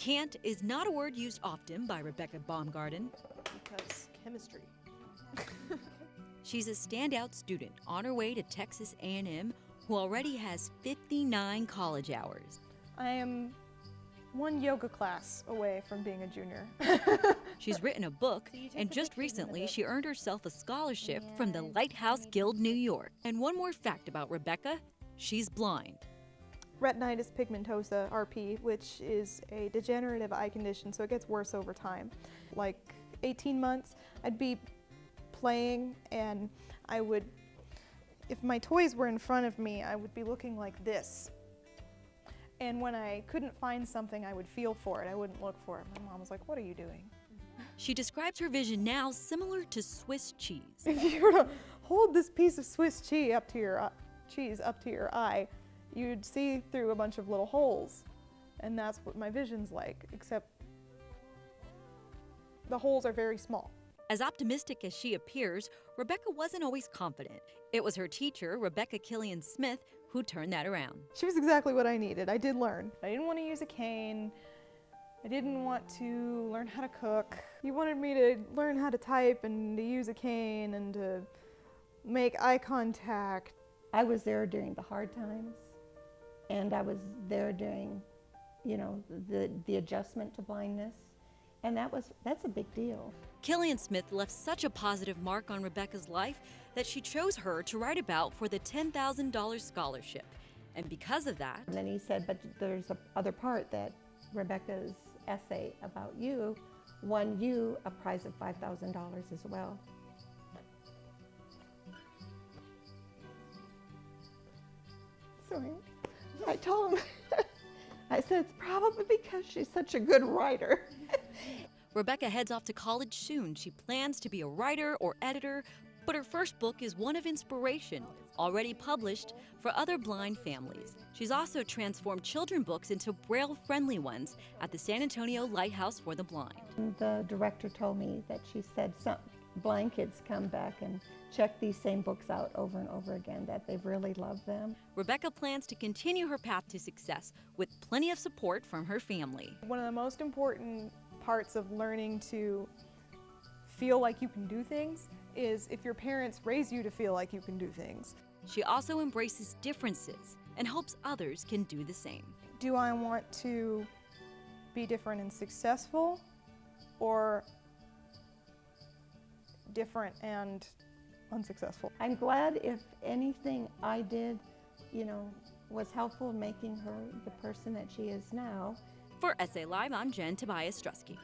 Can't is not a word used often by Rebecca Baumgarten. Because chemistry. She's a standout student on her way to Texas A&M who already has 59 college hours. I am one yoga class away from being a junior. She's written a book, and just recently she earned herself a scholarship from the Lighthouse Guild, New York. And one more fact about Rebecca, she's blind. Retinitis pigmentosa, RP, which is a degenerative eye condition, so it gets worse over time. Like 18 months, I'd be playing and I would, if my toys were in front of me, I would be looking like this. And when I couldn't find something, I would feel for it. I wouldn't look for it. My mom was like, "What are you doing?" She describes her vision now similar to Swiss cheese. If you were to hold this piece of Swiss cheese up to your eye, you'd see through a bunch of little holes. And that's what my vision's like, except the holes are very small. As optimistic as she appears, Rebecca wasn't always confident. It was her teacher, Rebecca Killian Smith, who turned that around. She was exactly what I needed. I did learn. I didn't want to use a cane. I didn't want to learn how to cook. You wanted me to learn how to type and to use a cane and to make eye contact. I was there during the hard times, and I was there during, the adjustment to blindness, and that's a big deal. Killian Smith left such a positive mark on Rebecca's life that she chose her to write about for the $10,000 scholarship. And because of that, And then he said, but there's a other part that Rebecca's essay about you won you a prize of $5,000 as well. Sorry, I told him, I said, it's probably because she's such a good writer. Rebecca heads off to college soon. She plans to be a writer or editor, but her first book is one of inspiration, already published for other blind families. She's also transformed children's books into Braille-friendly ones at the San Antonio Lighthouse for the Blind. The director told me that she said some blind kids come back and check these same books out over and over again, that they really love them. Rebecca plans to continue her path to success with plenty of support from her family. One of the most important parts of learning to feel like you can do things is if your parents raise you to feel like you can do things. She also embraces differences and hopes others can do the same. Do I want to be different and successful, or different and unsuccessful? I'm glad if anything I did, was helpful in making her the person that she is now. For SA Live, I'm Jen Tobias Strusky.